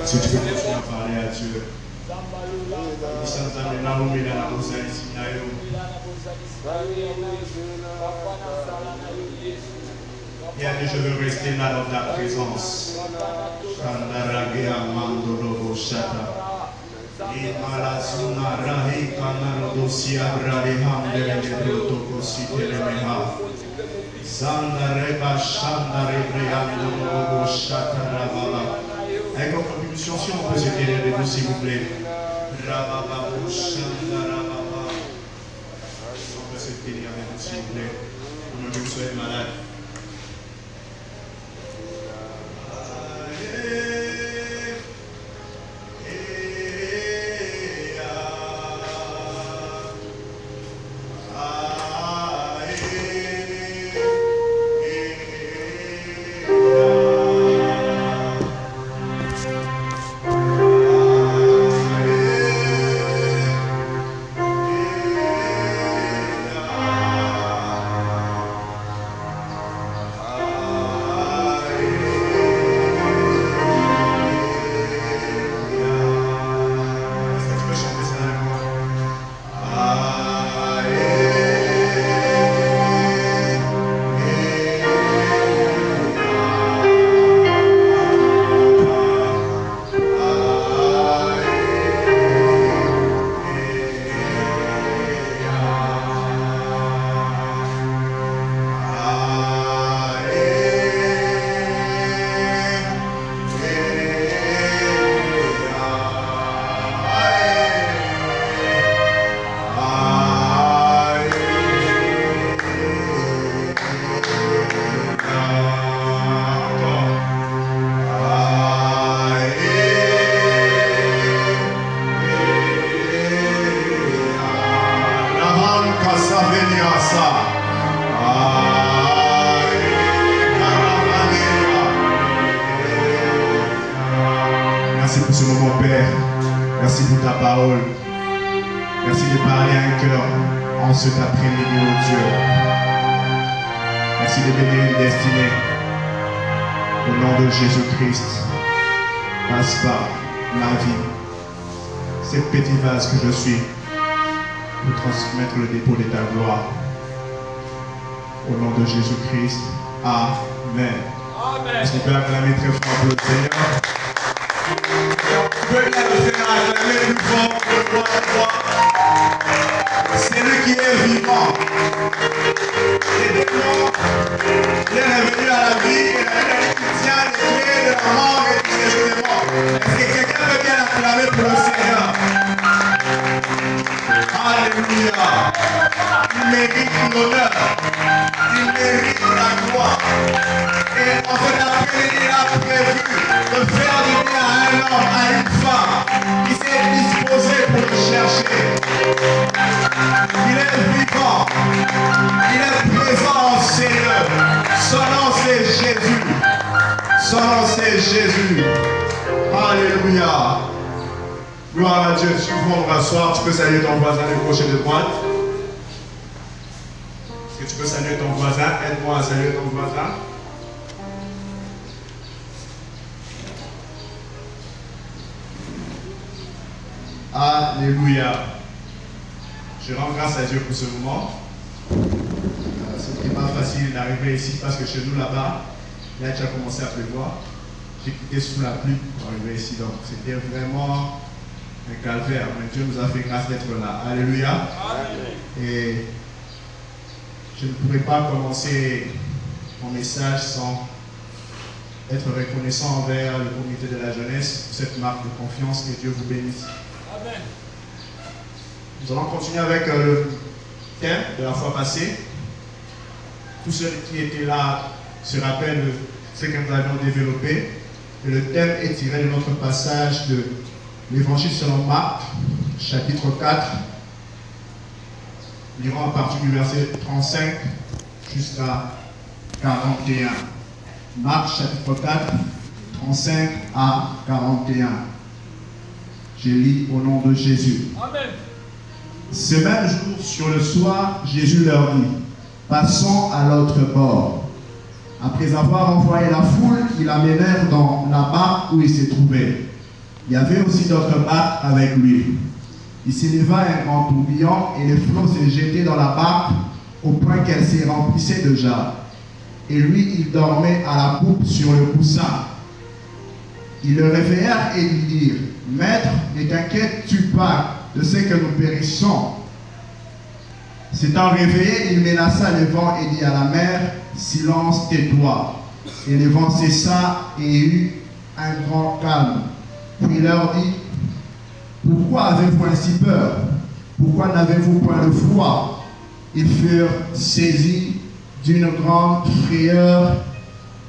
Si tu peux continuer à parler à Dieu. Bien, je veux rester là dans ta présence. Avec votre contribution, si on peut se tenir debout, s'il vous plaît. Si on peut se tenir debout, s'il vous plaît. Pour que vous soyez malade. Merci pour ce moment, Père. Merci pour ta parole. Merci de parler à un cœur en cet après-midi, oh Dieu. Merci de bénir une destinée. Au nom de Jésus-Christ, passe par ma vie, cette petite vase que je suis, pour transmettre le dépôt de ta gloire. Au nom de Jésus-Christ, Amen. Est-ce qu'on peut acclamer très fort pour le Seigneur? On peut le faire acclamer plus fort pour le roi. C'est lui qui est vivant. Les démons, il est revenu à la vie et il tient les clés de la mort et du démons. Est-ce que quelqu'un peut bien acclamer pour le Seigneur? Alléluia. Il mérite l'honneur. Il mérite la gloire. Et en fait, après-midi, il a prévu de faire du bien à un homme, à une femme qui s'est disposé pour le chercher. Il est vivant. Il est présent, Seigneur. Son nom c'est Jésus. Son nom c'est Jésus. Alléluia. Gloire à Dieu. Si vous voulez rasseoir, tu peux saluer ton voisin de gauche et de droite. Est-ce que tu peux saluer ton voisin? Aide-moi à saluer ton voisin. Alléluia. Je rends grâce à Dieu pour ce moment. Ce n'était pas facile d'arriver ici parce que chez nous là-bas, il a déjà commencé à pleuvoir. J'ai quitté sous la pluie pour arriver ici. Donc c'était vraiment un calvaire. Mais Dieu nous a fait grâce d'être là. Alléluia. Et je ne pourrais pas commencer mon message sans être reconnaissant envers le comité de la jeunesse pour cette marque de confiance. Que Dieu vous bénisse. Amen. Nous allons continuer avec le thème de la fois passée. Tous ceux qui étaient là se rappellent de ce que nous avions développé. Et le thème est tiré de notre passage de l'Évangile selon Marc, chapitre 4. Nous lirons à partir du verset 35 jusqu'à 41. Marc, chapitre 4, 35 à 41. Je lis au nom de Jésus. Amen. Ce même jour, sur le soir, Jésus leur dit, passons à l'autre bord. Après avoir envoyé la foule, ils l'amenèrent dans la barque où il se trouvait. Il y avait aussi d'autres barques avec lui. Il s'éleva un grand tourbillon et les flots se jetaient dans la barque au point qu'elle se remplissait déjà. Et lui, il dormait à la poupe sur le coussin. Ils le réveillèrent et lui dirent, Maître, ne t'inquiètes-tu pas de ce que nous périssons? S'étant réveillé, il menaça le vent et dit à la mer, silence, tais-toi. Et le vent cessa et il y eut un grand calme. Puis il leur dit, pourquoi avez-vous ainsi peur? Pourquoi n'avez-vous point de foi? Ils furent saisis d'une grande frayeur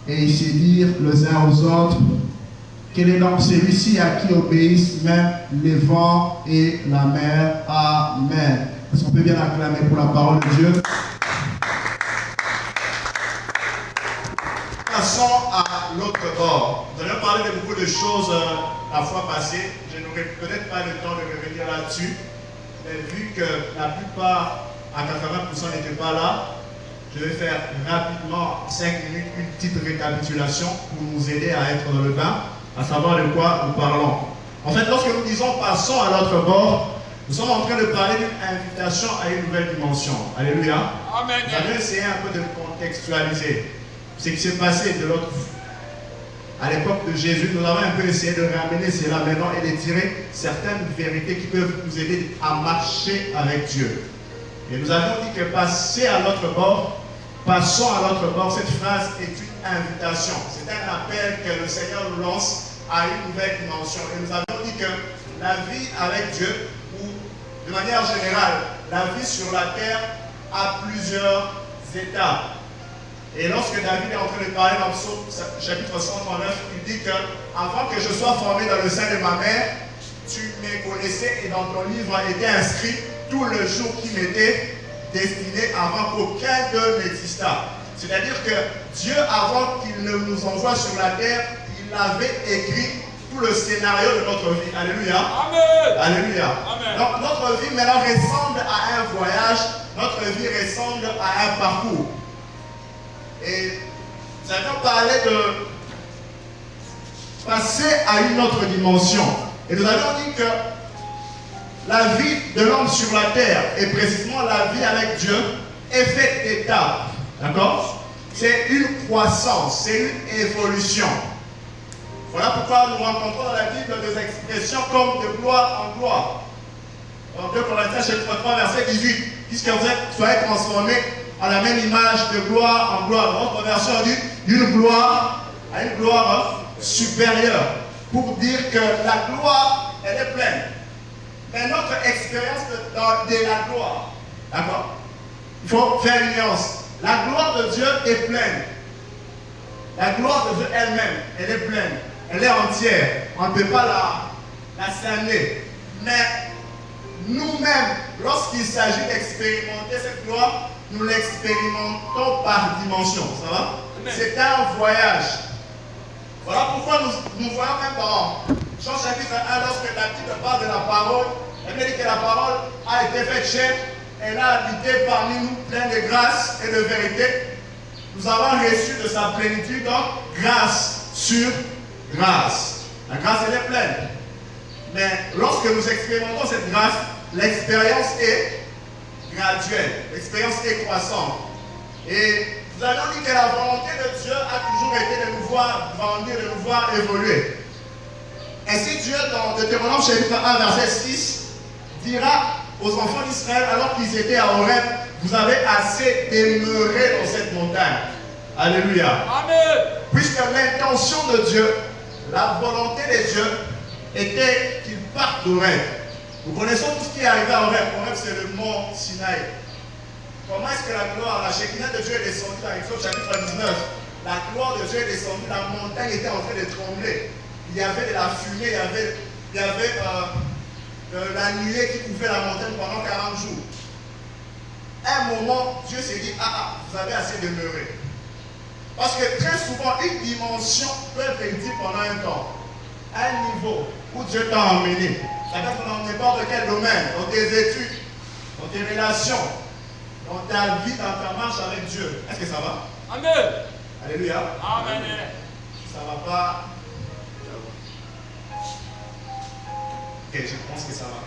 et ils se dirent les uns aux autres, quel est donc celui-ci à qui obéissent même les vents et la mer? Amen. Est-ce qu'on peut bien acclamer pour la parole de Dieu? Passons à l'autre bord. Nous allons parler de beaucoup de choses la fois passée. Je n'aurai peut-être pas le temps de revenir là-dessus. Mais vu que la plupart, à 80% n'étaient pas là, je vais faire rapidement 5 minutes une petite récapitulation pour nous aider à être dans le bain, à savoir de quoi nous parlons. En fait, lorsque nous disons passons à l'autre bord, nous sommes en train de parler d'une invitation à une nouvelle dimension. Alléluia. Amen. Nous allons essayer un peu de contextualiser ce qui s'est passé de l'autre. À l'époque de Jésus, nous avons un peu essayé de ramener cela maintenant et de tirer certaines vérités qui peuvent nous aider à marcher avec Dieu. Et nous avons dit que passer à l'autre bord, passons à l'autre bord, cette phrase est une invitation. C'est un appel que le Seigneur nous lance à une nouvelle dimension. Et nous avons dit que la vie avec Dieu, ou de manière générale, la vie sur la terre a plusieurs étapes. Et lorsque David est en train de parler dans le psaume chapitre 139, il dit que avant que je sois formé dans le sein de ma mère, tu me connaissais et dans ton livre était inscrit tout le jour qui m'était destiné avant qu'aucun d'eux n'existât. C'est-à-dire que Dieu, avant qu'il ne nous envoie sur la terre, il avait écrit tout le scénario de notre vie. Alléluia. Amen. Alléluia. Amen. Donc notre vie maintenant ressemble à un voyage, notre vie ressemble à un parcours. Et nous avions parlé de passer à une autre dimension. Et nous avions dit que la vie de l'homme sur la terre, et précisément la vie avec Dieu, est faite d'étapes. D'accord? C'est une croissance, c'est une évolution. Voilà pourquoi nous rencontrons dans la Bible des expressions comme de gloire en gloire. Dans 2 Corinthiens chapitre 3, verset 18, puisque vous soyez transformés à la même image de gloire en gloire. Dans notre version, on dit d'une gloire à une gloire supérieure. Pour dire que la gloire, elle est pleine. Mais notre expérience de la gloire, d'accord? Il faut faire une nuance. La gloire de Dieu est pleine. La gloire de Dieu elle-même, elle est pleine. Elle est entière. On ne peut pas la cerner. Mais nous-mêmes, lorsqu'il s'agit d'expérimenter cette gloire, nous l'expérimentons par dimension. Ça va? C'est un voyage. Voilà pourquoi nous voyons même dans Jean chapitre 1, lorsque la Bible parle de la parole, elle dit que la parole a été faite chair, elle a habité parmi nous pleine de grâce et de vérité. Nous avons reçu de sa plénitude, donc grâce sur grâce. La grâce, elle est pleine. Mais lorsque nous expérimentons cette grâce, l'expérience est graduelle, l'expérience est croissante. Et nous avons dit que la volonté de Dieu a toujours été de nous voir grandir, de nous voir évoluer. Ainsi Dieu, dans Deutéronome chapitre 1, verset 6, dira aux enfants d'Israël, alors qu'ils étaient à Horeb, vous avez assez demeuré dans cette montagne. Alléluia. Amen. Puisque l'intention de Dieu, la volonté de Dieu, était qu'ils partent d'Horeb. Nous connaissons tout ce qui est arrivé à Horeb. Horeb, c'est le mont Sinaï. Comment est-ce que la gloire, la Shekinah de Dieu est descendue dans Exode chapitre 19? La gloire de Dieu est descendue, la montagne était en train de trembler. Il y avait de la fumée, il y avait la nuée qui couvrait la montagne pendant 40 jours. À un moment, Dieu s'est dit, vous avez assez demeuré. Parce que très souvent, une dimension peut être réduite pendant un temps. Un niveau où Dieu t'a emmené. Ça peut être dans n'importe quel domaine, dans tes études, dans tes relations, dans ta vie, dans ta marche avec Dieu. Est-ce que ça va? Amen. Alléluia. Amen. Ça ne va pas. Ok, je pense que ça va.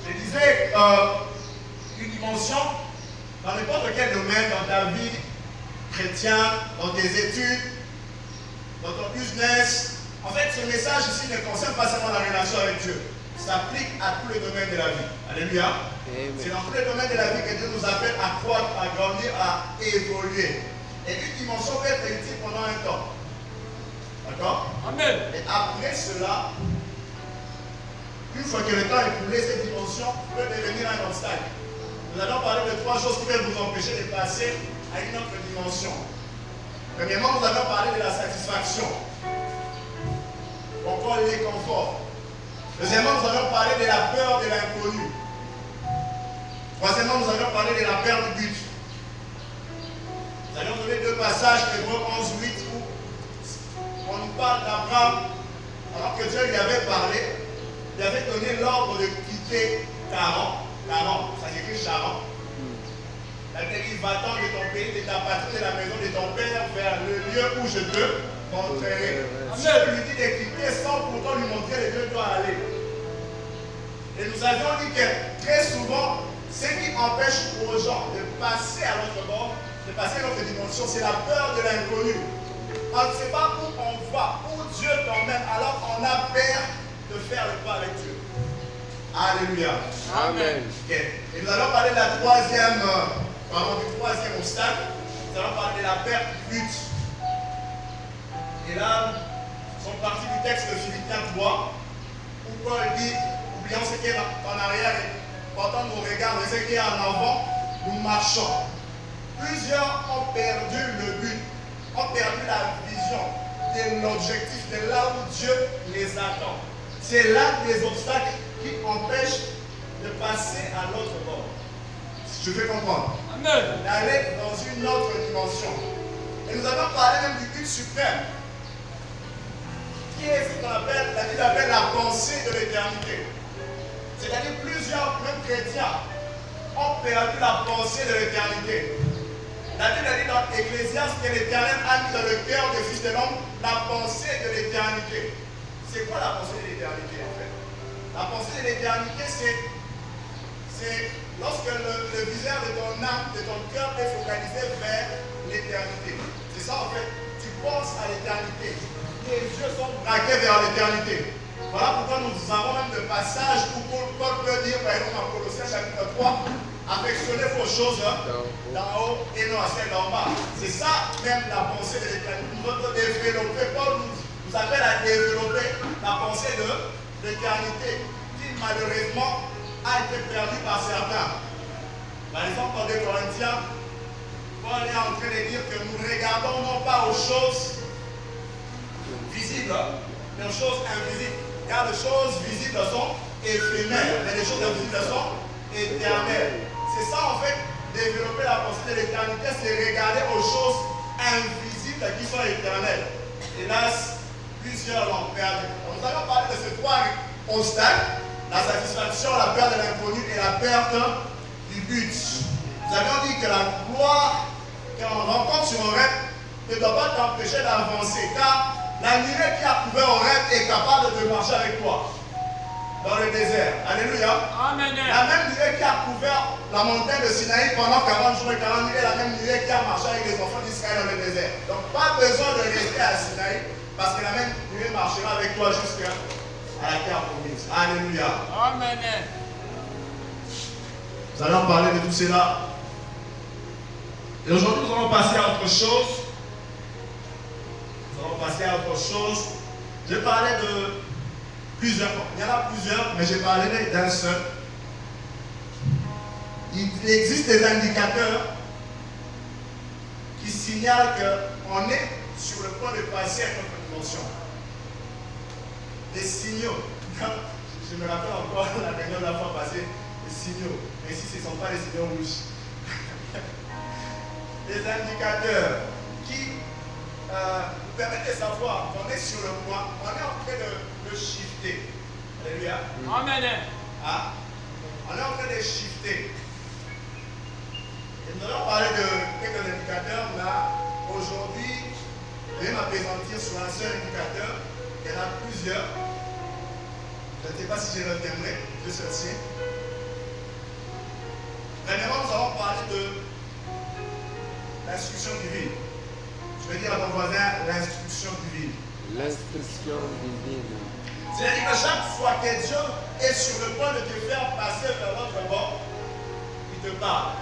Je disais, une dimension, dans n'importe quel domaine, dans ta vie chrétienne, dans tes études, dans ton business. En fait, ce message ici ne concerne pas seulement la relation avec Dieu. Ça s'applique à tous les domaines de la vie. Alléluia. C'est dans tous les domaines de la vie que Dieu nous appelle à croître, à grandir, à évoluer. Et une dimension peut être utile pendant un temps. D'accord? Amen. Et après cela, une fois que le temps est écoulé, cette dimension peut devenir un obstacle. Nous allons parler de 3 choses qui peuvent vous empêcher de passer à une autre dimension. Premièrement, nous allons parler de la satisfaction. Encore les conforts. Deuxièmement, nous allons parler de la peur de l'inconnu. Troisièmement, nous allons parler de la perte du but. Nous allons donner 2 passages, Hébreux 11, 8, où on nous parle d'Abraham, alors que Dieu lui avait parlé, il avait donné l'ordre de quitter Charan, ça s'écrit Charan. La Bible dit, va-t'en de ton pays, de ta patrie, de la maison de ton père, vers le lieu où je te montrerai. Dieu lui dit de quitter sans pourtant lui montrer le lieu où il doit aller. Et nous avions dit que très souvent, ce qui empêche aux gens de passer à l'autre bord, de passer à l'autre dimension, c'est la peur de l'inconnu. On ne sait pas où on va, où Dieu t'emmène, alors on a peur de faire le pas avec Dieu. Alléluia. Amen. Okay. Et nous allons parler de du troisième obstacle. Nous allons parler de la perte du but. Et là, nous sommes partis du texte de Philippiens 3, où Paul dit, oublions ce qui est en arrière et portant nos regards vers ce qui est en avant, nous marchons. Plusieurs ont perdu le but, ont perdu la vision de l'objectif, de là où Dieu les attend. C'est l'un des obstacles qui empêche de passer à l'autre bord. Je fais comprendre. D'aller dans une autre dimension. Et nous avons parlé même du but suprême. Qui est ce qu'on appelle, la Bible appelle la pensée de l'éternité. C'est-à-dire plusieurs, même chrétiens, ont perdu la pensée de l'éternité. La Bible dit dans Ecclésiaste que l'Éternel a mis dans le cœur des fils de l'homme la pensée de l'éternité. C'est quoi la pensée de l'éternité en fait? La pensée de l'éternité, c'est lorsque le viseur de ton âme, de ton cœur est focalisé vers l'éternité. C'est ça en fait. Tu penses à l'éternité. Tes yeux sont braqués vers l'éternité. Voilà pourquoi nous avons même le passage où Paul peut dire, par exemple, en Colossiens chapitre 3, affectionnez vos choses d'en haut et non à celles d'en bas. C'est ça même la pensée de l'éternité. Nous devons développer, Paul nous appelle à développer la pensée de l'éternité, qui malheureusement a été perdue par certains. Par exemple, dans 2 Corinthiens, Paul est en train de dire que nous regardons non pas aux choses visibles, mais aux choses invisibles. Car les choses visibles sont éphémères, mais les choses invisibles sont éternelles. C'est ça en fait, développer la pensée de l'éternité, c'est regarder aux choses invisibles qui sont éternelles. Hélas, plusieurs l'ont perdu. Nous allons parler de ces trois obstacles, la satisfaction, la peur de l'inconnu et la perte du but. Nous avions dit que la gloire qu'on rencontre sur un rêve ne doit pas t'empêcher d'avancer, car la nuée qui a couvert un rêve est capable de marcher avec toi dans le désert. Alléluia. Amen. La même nuée qui a couvert la montagne de Sinaï pendant 40 jours et 40 nuits est la même nuée qui a marché avec les enfants d'Israël dans le désert. Donc pas besoin de rester à Sinaï, parce que la même nuée marchera avec toi jusqu'à la terre promise. Alléluia. Amen. Nous allons parler de tout cela. Et aujourd'hui, nous allons passer à autre chose. Nous allons passer à autre chose. Je parlais de plusieurs. Il y en a plusieurs, mais j'ai parlé d'un seul. Il existe des indicateurs qui signalent qu'on est sur le point de passer à notre dimension. Des signaux. Je me rappelle encore la dernière fois passée, des signaux. Mais ici, ce ne sont pas les signaux rouges. Des indicateurs qui nous permettent de savoir qu'on est sur le point, on est en train de shifter. Alléluia. Amen. Ah, on est en train de shifter. Et nous allons parler de quelques indicateurs, mais aujourd'hui, je vais m'appesantir sur un seul indicateur. Il y en a plusieurs. Je ne sais pas si je retiendrai de ceci. Premièrement, nous allons parler de l'instruction divine. Je vais dire à mon voisin l'instruction divine. L'instruction divine. C'est-à-dire que chaque fois que Dieu est sur le point de te faire passer vers l'autre bord, il te parle.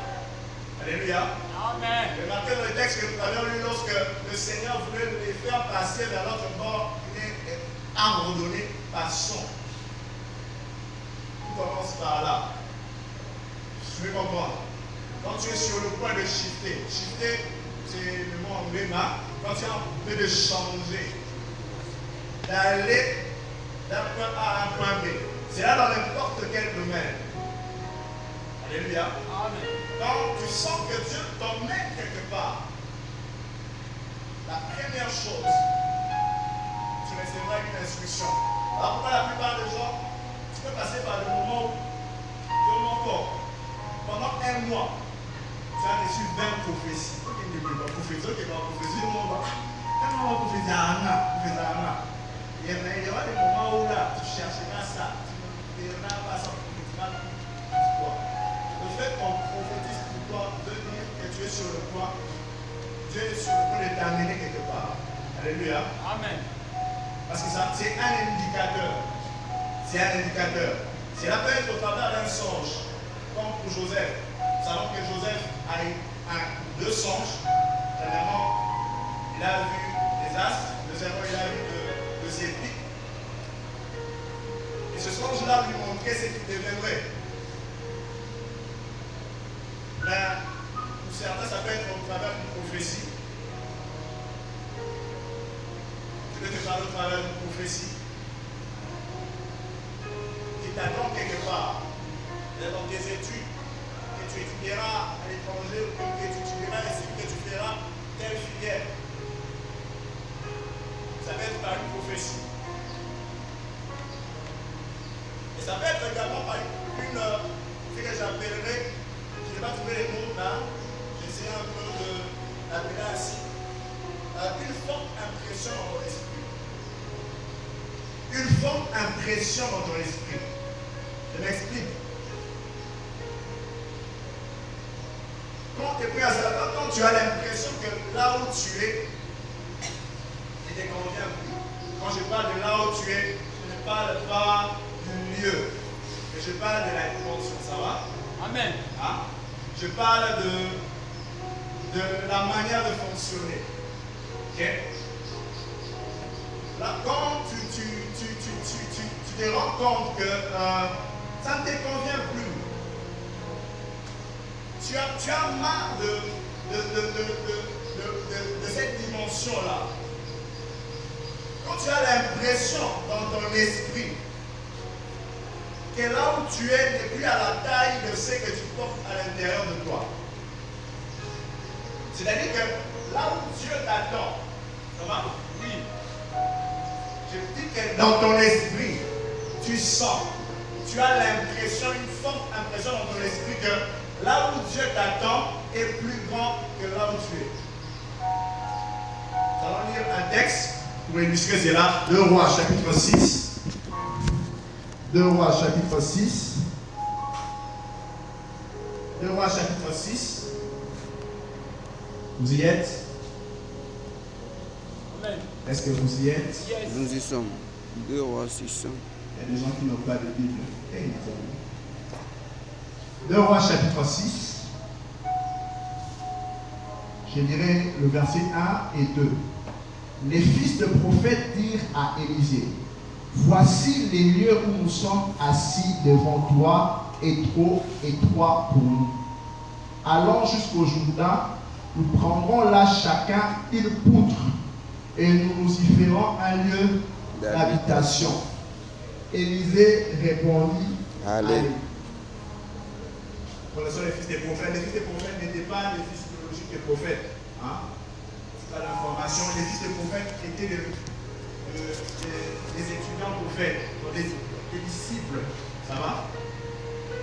Alléluia. Amen. Remarquez dans le texte que nous avions lu, lorsque le Seigneur voulait les faire passer vers l'autre bord, il est abandonné par son. Tout commence par là. Je vais comprendre. Quand tu es sur le point de shifter, shifter, c'est le mot anglais, quand tu es en train de changer, d'aller d'un point A à un point B, c'est là dans n'importe quel domaine. Alléluia. Amen. Quand tu sens que Dieu t'emmène quelque part, la première chose, tu recevras une instruction. Alors pourquoi la plupart des gens, tu peux passer par des moments où, dans mon corps, pendant un mois, tu as reçu 20 prophéties. Ok, il n'y a pas de prophétie, ok, pas de prophétie, le monde va. Quand on va prophétiser à Anna, il y aura des moments où là, tu chercheras ça, tu ne verras pas ça, tu prophétiseras pour toi. Le fait qu'on prophétise pour toi veut dire que tu es sur le point, Dieu est sur le point de t'amener quelque part. Alléluia. Amen. Parce que ça, c'est un indicateur. C'est un indicateur. Cela peut être au travers d'un songe, comme pour Joseph. Nous savons que Joseph a eu deux songes. Premièrement, il a vu des astres. Deuxièmement, il a vu de ses pics. Et ce songe-là lui montrait ce qu'il deviendrait. Mais pour certains, ça peut être au travers d'une prophétie. Je vais te parler au travers d'une prophétie qui t'attend quelque part. Dans tes études, que tu étudieras à l'étranger ou que tu étudieras ici, que tu feras telle filière. Ça peut être par une prophétie. Et ça peut être également par une, ce que j'appellerais, je n'ai pas trouvé les mots là, j'essaie un peu de l'appeler ainsi, une forte impression dans ton esprit. Une forte impression dans ton esprit. Je m'explique. Quand tu es pris à ça, quand tu as l'impression que là où tu es, il ne te convient plus. Quand je parle de là où tu es, je ne parle pas du lieu, mais je parle de la dimension. Ça va? Amen. Hein? Je parle de la manière de fonctionner. Ok? Là, quand tu te rends compte que ça ne te convient plus, tu as marre de cette dimension-là. Quand tu as l'impression dans ton esprit que là où tu es n'est plus à la taille de ce que tu portes à l'intérieur de toi. C'est-à-dire que là où Dieu t'attend, ça va? Oui. Je dis que dans ton esprit, tu sens, tu as l'impression, une forte impression dans ton esprit que là où Dieu t'attend est plus grand que là où tu es. Nous allons lire un texte pour illustrer cela. 2 Rois chapitre 6. 2 Rois chapitre 6. 2 Rois chapitre 6. Vous y êtes? Amen. Est-ce que vous y êtes? Yes. Nous y sommes. 2 Rois 600. Il y a des gens qui n'ont pas de Bible. Hey, les amis. 2 Rois chapitre 6. Je dirais le verset 1 et 2. Les fils de prophètes dirent à Élisée, voici les lieux où nous sommes assis devant toi est trop étroit pour nous. Allons jusqu'au Jourdain, nous prendrons là chacun une poutre et nous nous y ferons un lieu d'habitation. Élisée répondit, Allez. Connaissons les fils des prophètes. Les fils des prophètes n'étaient pas les fils biologiques des prophètes. Hein? C'est pas l'information. Les fils des prophètes étaient les étudiants prophètes, des disciples. Ça va?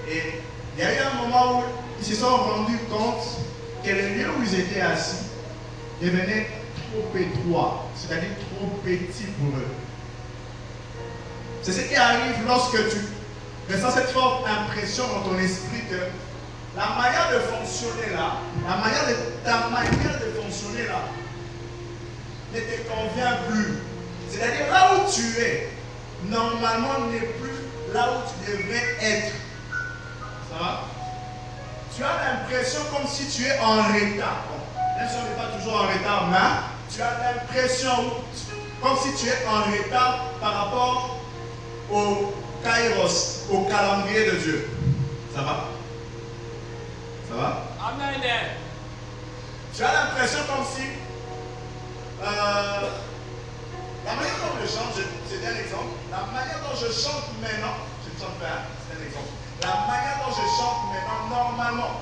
Et il y a eu un moment où ils se sont rendus compte que le lieu où ils étaient assis devenait trop étroit, c'est-à-dire trop petit pour eux. C'est ce qui arrive lorsque tu ressens cette forte impression dans ton esprit que la manière de fonctionner là, ta manière de fonctionner là, ne te convient plus. C'est-à-dire là où tu es, normalement n'est plus là où tu devrais être. Ça va? Tu as l'impression comme si tu es en retard. Bon, même si on n'est pas toujours en retard, mais tu as l'impression comme si tu es en retard par rapport au kairos, au calendrier de Dieu. Ça va? Ça va? Amen. Tu as l'impression comme si la manière dont je chante, c'est un exemple. La manière dont je chante maintenant, je ne chante pas, c'est un exemple. La manière dont je chante maintenant, normalement,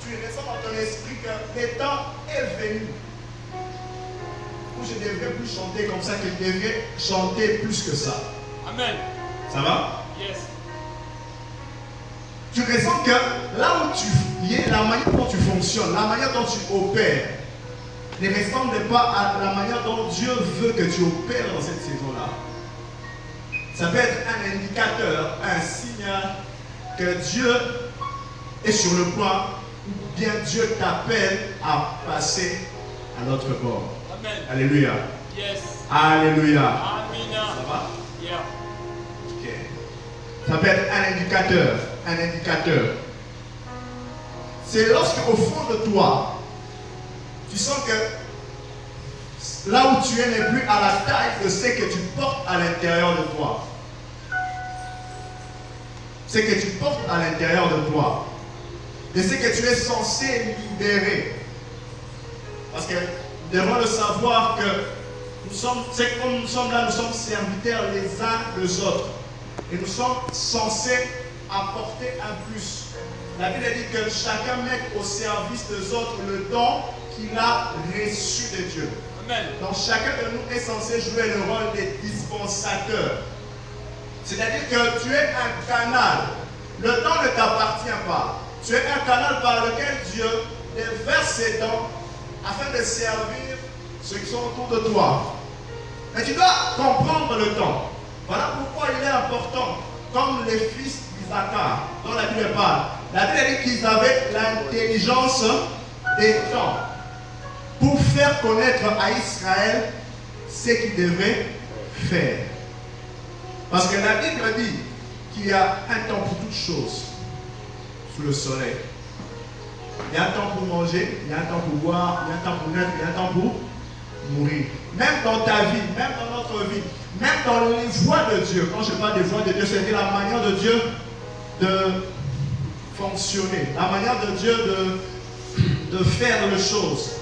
tu ressens dans ton esprit que le temps est venu où je ne devrais plus chanter comme ça, que je devrais chanter plus que ça. Amen. Ça va? Yes. Tu ressens que là où tu es, la manière dont tu fonctionnes, la manière dont tu opères, ne ressemble pas à la manière dont Dieu veut que tu opères dans cette saison-là. Ça peut être un indicateur, un signe que Dieu est sur le point, ou bien Dieu t'appelle à passer à l'autre bord. Amen. Alléluia. Yes. Alléluia. Amen. Ça va? Yeah. Ok. Ça peut être un indicateur. Un indicateur. C'est lorsque au fond de toi, tu sens que là où tu es n'est plus à la taille de ce que tu portes à l'intérieur de toi. Ce que tu portes à l'intérieur de toi. De ce que tu es censé libérer. Parce que nous devons le savoir que nous sommes, c'est comme nous sommes là, nous sommes serviteurs les uns des autres. Et nous sommes censés apporter un plus. La Bible dit que chacun met au service des autres le don qu'il a reçu de Dieu. Amen. Donc chacun de nous est censé jouer le rôle des dispensateurs. C'est-à-dire que tu es un canal. Le don ne t'appartient pas. Tu es un canal par lequel Dieu déverse ses dons afin de servir ceux qui sont autour de toi. Mais tu dois comprendre le temps. Voilà pourquoi il est important, comme les fils d'Isaac, dont la Bible parle. La Bible dit qu'ils avaient l'intelligence des temps pour faire connaître à Israël ce qu'il devrait faire. Parce que la Bible dit qu'il y a un temps pour toutes choses sous le soleil. Il y a un temps pour manger, il y a un temps pour boire, il y a un temps pour naître, il y a un temps pour mourir. Même dans ta vie, même dans notre vie, même dans les voies de Dieu. Quand je parle des voies de Dieu, c'est la manière de Dieu de fonctionner, la manière de Dieu de faire les choses.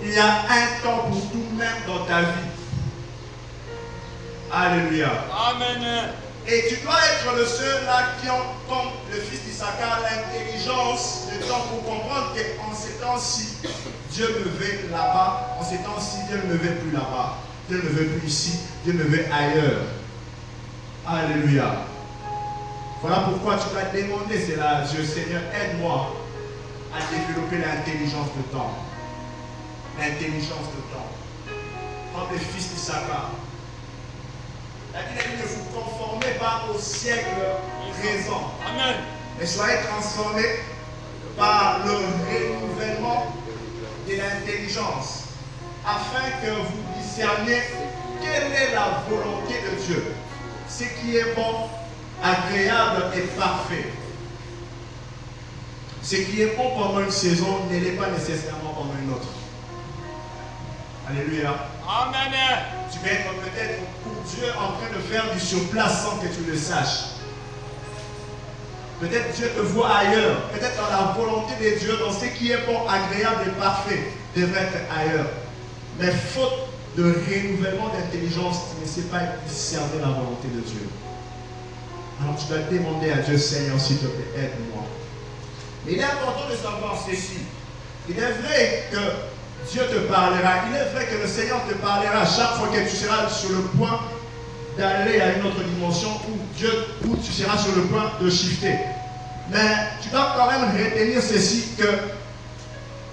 Il y a un temps pour tout, même dans ta vie. Alléluia. Amen. Et tu dois être de ceux-là qui ont, comme le fils d'Issachar, l'intelligence de temps pour comprendre qu'en ces temps-ci, Dieu me veut là-bas. En ces temps-ci, Dieu ne me veut plus là-bas. Dieu ne me veut plus ici. Dieu me veut ailleurs. Alléluia. Voilà pourquoi tu dois demander cela à Dieu. Seigneur, aide-moi à développer l'intelligence de temps. L'intelligence de temps. Comme le fils d'Issachar. La Bible dit, ne vous conformez pas au siècle présent. Amen. Mais soyez transformés par le renouvellement de l'intelligence, afin que vous discerniez quelle est la volonté de Dieu, ce qui est bon, agréable et parfait. Ce qui est bon pendant une saison ne l'est pas nécessairement pendant une autre. Alléluia. Amen. Tu vas être peut-être pour Dieu en train de faire du surplace sans que tu le saches. Peut-être Dieu te voit ailleurs. Peut-être dans la volonté de Dieu, dans ce qui est bon, agréable et parfait, devrait être ailleurs. Mais faute de renouvellement d'intelligence, tu ne sais pas discerner la volonté de Dieu. Alors tu dois demander à Dieu, Seigneur, s'il te plaît, aide-moi. Mais il est important de savoir ceci. Il est vrai que Dieu te parlera. Il est vrai que le Seigneur te parlera chaque fois que tu seras sur le point d'aller à une autre dimension où tu seras sur le point de shifter. Mais tu dois quand même retenir ceci, que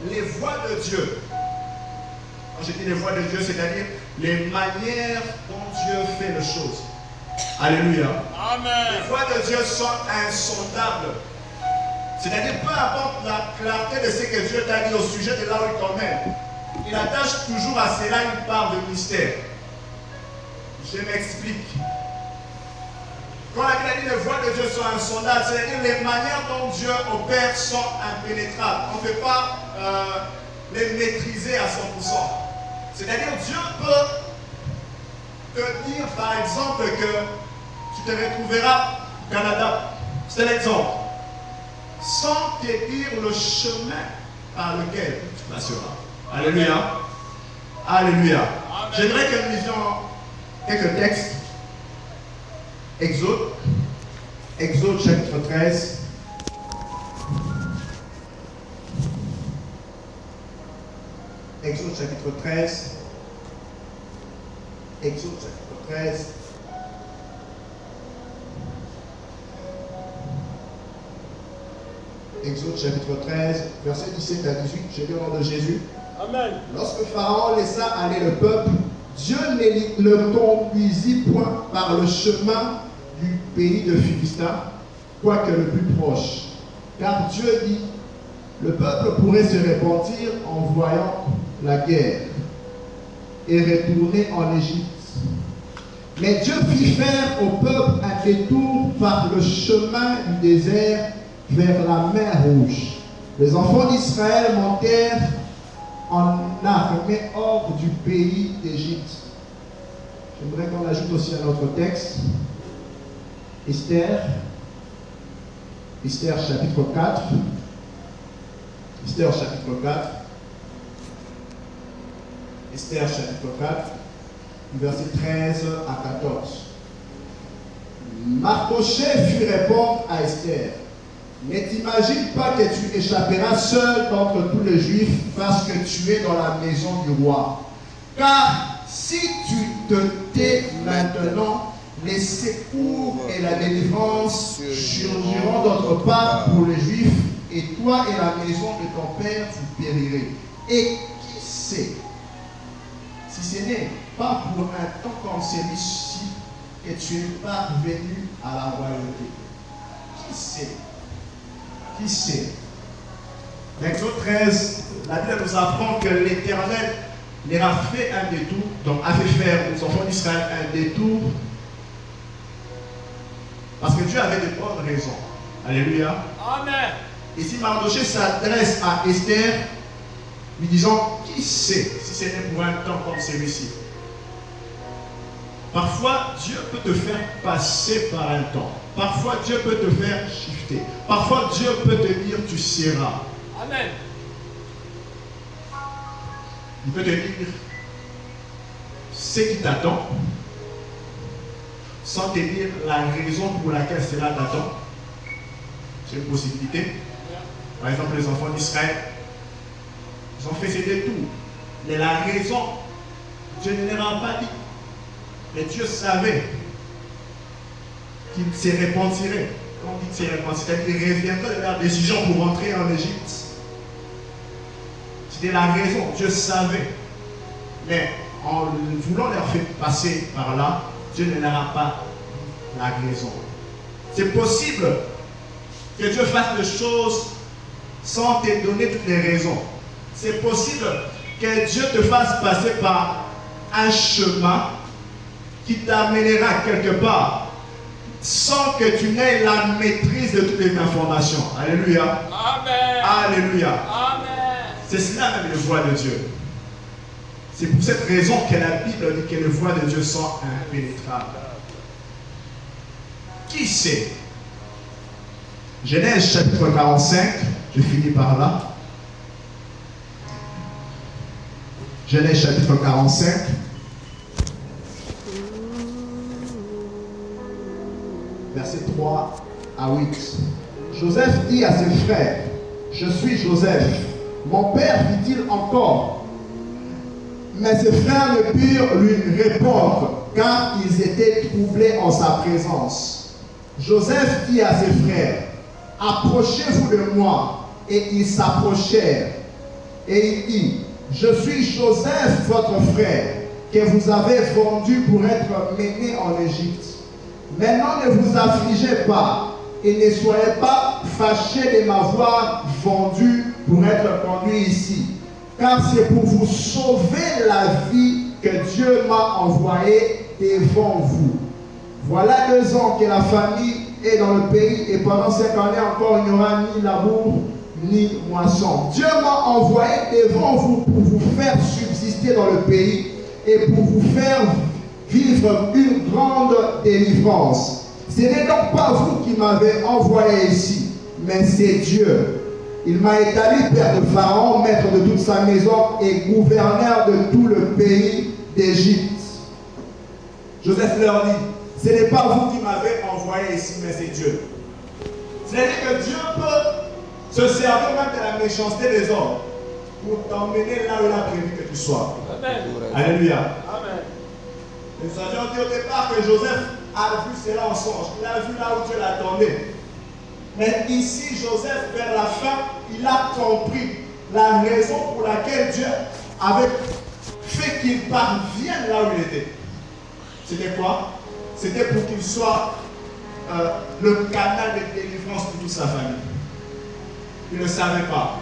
les voies de Dieu, quand je dis les voies de Dieu, c'est-à-dire les manières dont Dieu fait les choses. Alléluia. Amen. Les voies de Dieu sont insondables. C'est-à-dire, peu importe la clarté de ce que Dieu t'a dit au sujet de là où il t'emmène, il attache toujours à cela une part de mystère. Je m'explique. Quand la Bible dit les voies de Dieu sont insondables, c'est-à-dire les manières dont Dieu opère sont impénétrables. On ne peut pas les maîtriser à 100%. C'est-à-dire Dieu peut te dire par exemple que tu te retrouveras au Canada. C'est l'exemple. Sans te dire le chemin par lequel tu passeras. Alléluia. Alléluia. J'aimerais que nous lisions quelques textes. Exode chapitre 13. Exode chapitre 13. Exode chapitre 13. Exode chapitre 13, verset 17 à 18, je lis au nom de Jésus. Amen. Lorsque Pharaon laissa aller le peuple, Dieu ne le conduisit point par le chemin du pays de Philistin, quoique le plus proche. Car Dieu dit, le peuple pourrait se repentir en voyant la guerre et retourner en Égypte. Mais Dieu fit faire au peuple un détour par le chemin du désert vers la mer Rouge. Les enfants d'Israël montèrent en armée hors du pays d'Égypte. J'aimerais qu'on ajoute aussi un autre texte. Esther chapitre 4. Esther chapitre 4. Esther chapitre 4, verset 13 à 14. Mardochée fit répondre à Esther, ne t'imagine pas que tu échapperas seul d'entre tous les Juifs parce que tu es dans la maison du roi. Car si tu te tais maintenant, les secours et la délivrance surgiront d'autre part pour les Juifs, et toi et la maison de ton père vous périrez. Et qui sait, si ce n'est pas pour un temps comme celui-ci que tu es parvenu à la royauté. Qui sait? Qui sait? Exode 13, la Bible nous apprend que l'Éternel leur a fait un détour, donc a fait faire aux enfants d'Israël un détour, parce que Dieu avait de bonnes raisons. Alléluia. Amen. Ici, Mardochée s'adresse à Esther, lui disant, qui sait si ce n'est pour un temps comme celui-ci? Parfois, Dieu peut te faire passer par un temps. Parfois, Dieu peut te faire shifter. Parfois, Dieu peut te dire, tu seras. Amen. Il peut te dire ce qui t'attend. sans te dire la raison pour laquelle cela t'attend. C'est une possibilité. Par exemple, les enfants d'Israël, ils ont fait ce détour. Mais la raison, Dieu ne leur a pas dit. Mais Dieu savait qu'ils se repentiraient. Quand on dit qu'ils se repentiraient, ils reviendraient de leur décision pour rentrer en Égypte. C'était la raison, Dieu savait. Mais en voulant leur faire passer par là, Dieu ne leur a pas dit la raison. C'est possible que Dieu fasse des choses sans te donner toutes les raisons. C'est possible que Dieu te fasse passer par un chemin qui t'amènera quelque part sans que tu n'aies la maîtrise de toutes les informations. Alléluia. Amen. Alléluia. Amen. C'est cela même les voies de Dieu. C'est pour cette raison que la Bible dit que les voies de Dieu sont impénétrables. Qui sait? Genèse chapitre 45, je finis par là. Genèse chapitre 45. Versets 3 à 8. Joseph dit à ses frères, je suis Joseph. Mon père, dit-il encore. Mais ses frères ne purent lui répondre, car ils étaient troublés en sa présence. Joseph dit à ses frères, approchez-vous de moi. Et ils s'approchèrent. Et il dit, je suis Joseph, votre frère, que vous avez vendu pour être mené en Égypte. Maintenant, ne vous affligez pas et ne soyez pas fâchés de m'avoir vendu pour être conduit ici. Car c'est pour vous sauver la vie que Dieu m'a envoyé devant vous. Voilà 2 ans que la famille est dans le pays et pendant 5 années encore, il n'y aura ni labour ni moisson. Dieu m'a envoyé devant vous pour vous faire subsister dans le pays et pour vous faire vivre une grande délivrance. Ce n'est donc pas vous qui m'avez envoyé ici, mais c'est Dieu. Il m'a établi père de Pharaon, maître de toute sa maison et gouverneur de tout le pays d'Égypte. Joseph leur dit, ce n'est pas vous qui m'avez envoyé ici, mais c'est Dieu. C'est-à-dire que Dieu peut se servir même de la méchanceté des hommes pour t'emmener là où il a prévu que tu sois. Amen. Alléluia. Amen. Nous avions dit au départ que Joseph a vu cela en songe. Il a vu là où Dieu l'attendait. Mais ici, Joseph, vers la fin, il a compris la raison pour laquelle Dieu avait fait qu'il parvienne là où il était. C'était quoi? C'était pour qu'il soit le canal de délivrance pour toute sa famille. Il ne savait pas.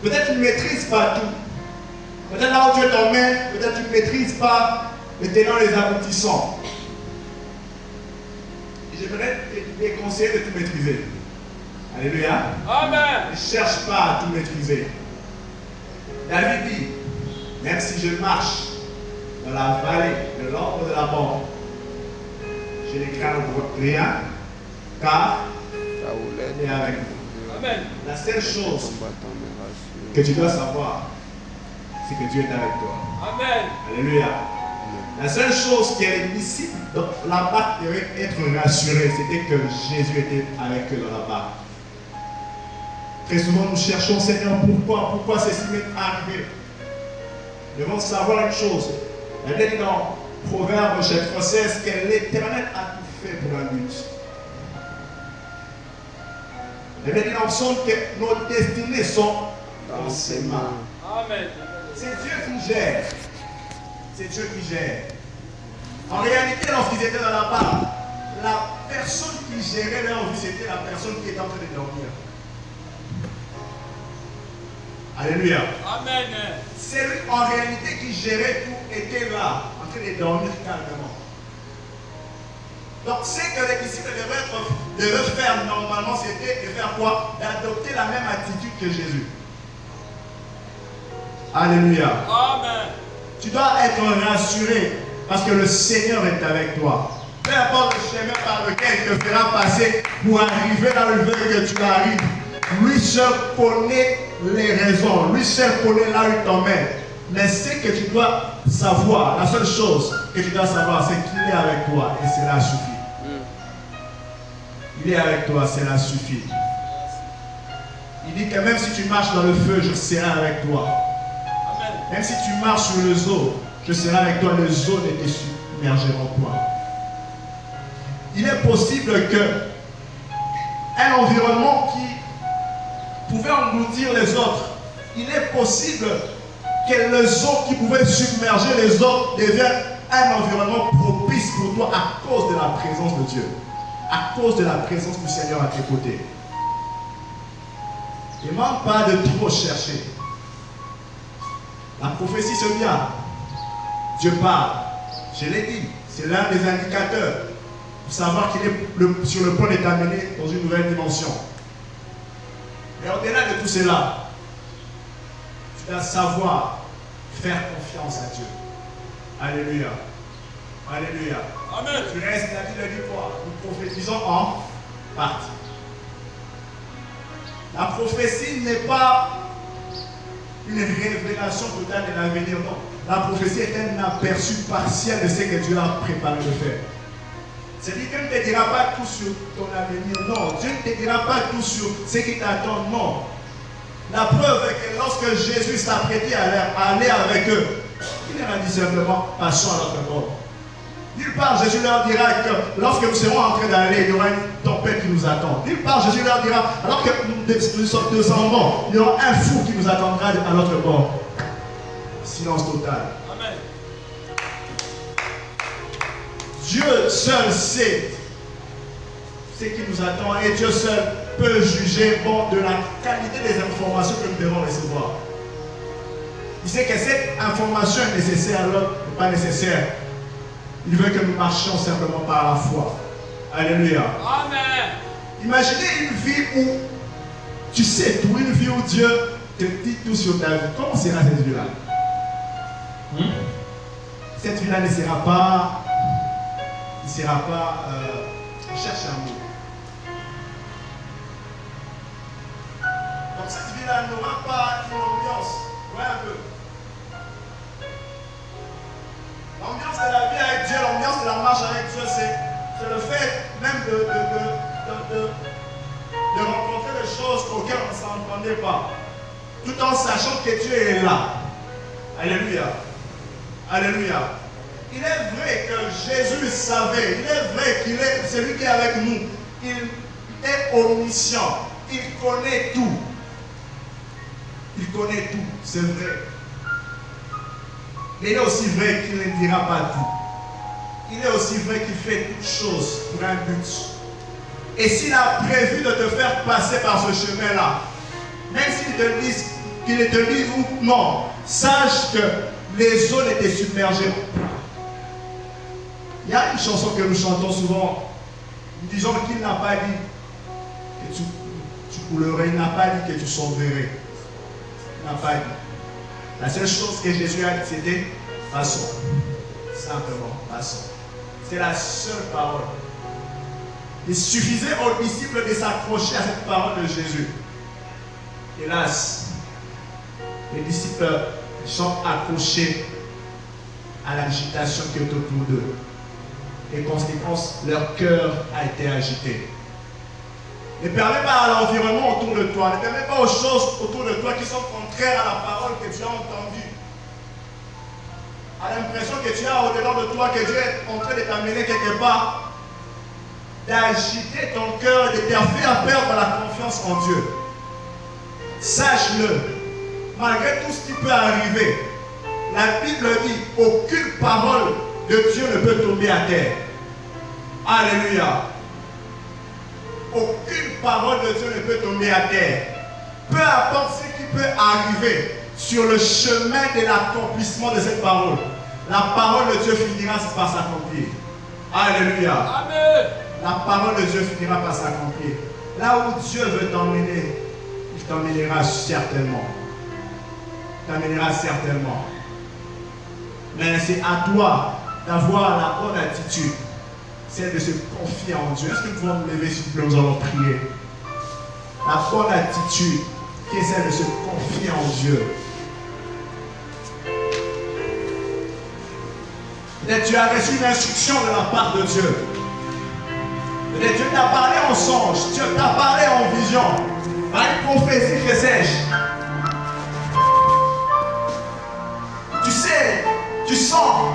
Peut-être qu'il ne maîtrise pas tout. Peut-être là où Dieu t'emmène, peut-être que tu ne maîtrises pas les tenants et les aboutissants. J'aimerais te déconseiller de tout maîtriser. Alléluia. Amen. Ne cherche pas à tout maîtriser. David dit, même si je marche dans la vallée de l'ombre de la mort, je ne crains rien, car il est avec nous. Amen. La seule chose que tu dois savoir, c'est que Dieu est avec toi. Amen. Alléluia. La seule chose qui est disciples dans la barque devait être rassurée, c'était que Jésus était avec eux dans la barque. Très souvent, nous cherchons, Seigneur, pourquoi ceci m'est arrivé. Nous devons savoir une chose. La Bible dit dans Proverbe chapitre 16 que l'Éternel a tout fait pour un but. La Bible dit dans le psaume que nos destinées sont dans ses mains. Amen. C'est Dieu qui gère. C'est Dieu qui gère. En réalité, lorsqu'ils étaient dans la barque, la personne qui gérait leur vie, c'était la personne qui était en train de dormir. Alléluia. Amen. Celui en réalité qui gérait tout était là, en train de dormir calmement. Donc, ce que les disciples devaient faire normalement, c'était de faire quoi? D'adopter la même attitude que Jésus. Alléluia. Amen. Tu dois être rassuré parce que le Seigneur est avec toi. Peu importe le chemin par lequel il te fera passer pour arriver dans le veut que tu arrives. Lui seul connaît les raisons. Lui seul connaît là où il t'emmène. Mais ce que tu dois savoir, la seule chose que tu dois savoir, c'est qu'il est avec toi et cela suffit. Il est avec toi, cela suffit. Il dit que même si tu marches dans le feu, je serai avec toi. Amen. Même si tu marches sur les eaux, je serai avec toi, les eaux ne te submergeront point. Il est possible que un environnement qui pouvait engloutir les autres, il est possible que les eaux qui pouvaient submerger les autres deviennent un environnement propice pour toi à cause de la présence de Dieu, à cause de la présence du Seigneur à tes côtés. Ne demande pas de trop chercher. La prophétie c'est bien. Dieu parle. Je l'ai dit, c'est l'un des indicateurs pour savoir qu'il est sur le point de t'amener dans une nouvelle dimension. Mais au-delà de tout cela, tu dois savoir faire confiance à Dieu. Alléluia. Alléluia. Amen. Tu restes, la Bible dit quoi? Nous prophétisons en partie. La prophétie n'est pas une révélation totale de l'avenir, non. La prophétie est un aperçu partiel de ce que Dieu a préparé de faire. C'est-à-dire que Dieu ne te dira pas tout sur ton avenir, non. Dieu ne te dira pas tout sur ce qui t'attend, non. La preuve est que lorsque Jésus s'apprêtait à aller avec eux, il leur a dit simplement, passons à l'autre bord. Nulle part, Jésus leur dira que lorsque nous serons en train d'aller, il y aura une tempête qui nous attend. Nulle part, Jésus leur dira, alors que nous descendons, il y aura un fou qui nous attendra à l'autre bord. Silence total. Amen. Dieu seul sait ce qui nous attend et Dieu seul peut juger bon de la qualité des informations que nous devons recevoir. Il sait que cette information est nécessaire, l'autre n'est pas nécessaire. Il veut que nous marchions simplement par la foi. Alléluia. Amen. Imaginez une vie où tu sais tout, une vie où Dieu te dit tout sur ta vie. Comment sera cette vie-là? Cette vie-là ne sera pas... cherche un mot. Donc cette vie-là n'aura pas une ambiance. Ouais, un peu. L'ambiance de la vie avec Dieu, l'ambiance de la marche avec Dieu, c'est le fait même de rencontrer des choses auxquelles on ne s'entendait pas. Tout en sachant que Dieu est là. Alléluia. Alléluia. Il est vrai que Jésus savait, il est vrai qu'il est celui qui est avec nous. Il est omniscient. Il connaît tout. Il connaît tout, c'est vrai. Mais il est aussi vrai qu'il ne dira pas tout. Il est aussi vrai qu'il fait toutes choses pour un but. Et s'il a prévu de te faire passer par ce chemin-là, même s'il te dit qu'il te dit ou non, sache que les eaux ne te submergeront pas. Il y a une chanson que nous chantons souvent. Nous disons qu'il n'a pas dit que tu coulerais, il n'a pas dit que tu sauverais. Il n'a pas dit. La seule chose que Jésus a dit, c'était passons. Simplement, passons. C'est la seule parole. Il suffisait aux disciples de s'accrocher à cette parole de Jésus. Hélas, les disciples sont accrochés à l'agitation qui est autour d'eux. Et conséquence, leur cœur a été agité. Ne permets pas à l'environnement autour de toi, ne permets pas aux choses autour de toi qui sont contraires à la parole que tu as entendue. À l'impression que tu as au-dedans de toi, que Dieu est en train de t'amener quelque part, d'agiter ton cœur et de te faire perdre la confiance en Dieu. Sache-le, malgré tout ce qui peut arriver, la Bible dit, aucune parole de Dieu ne peut tomber à terre. Alléluia. Aucune parole de Dieu ne peut tomber à terre. Peu importe ce qui peut arriver sur le chemin de l'accomplissement de cette parole, la parole de Dieu finira par s'accomplir. Alléluia. Amen. La parole de Dieu finira par s'accomplir. Là où Dieu veut t'emmener, il t'emmènera certainement. Il t'emmènera certainement. Mais c'est à toi d'avoir la bonne attitude. C'est de se confier en Dieu. Est-ce que nous pouvons nous lever s'il vous plaît, nous allons prier. La bonne attitude qui est celle de se confier en Dieu. Peut-être tu as reçu une instruction de la part de Dieu. Peut-être Dieu t'a parlé en songe, Dieu t'a parlé en vision, par une prophétie, que sais-je. Tu sais, tu sens,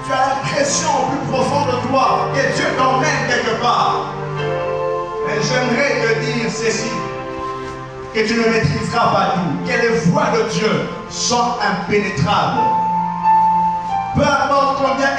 tu as l'impression au plus profond de toi que Dieu t'emmène quelque part. Mais j'aimerais te dire ceci, que tu ne maîtriseras pas tout, que les voies de Dieu sont impénétrables. Peu importe combien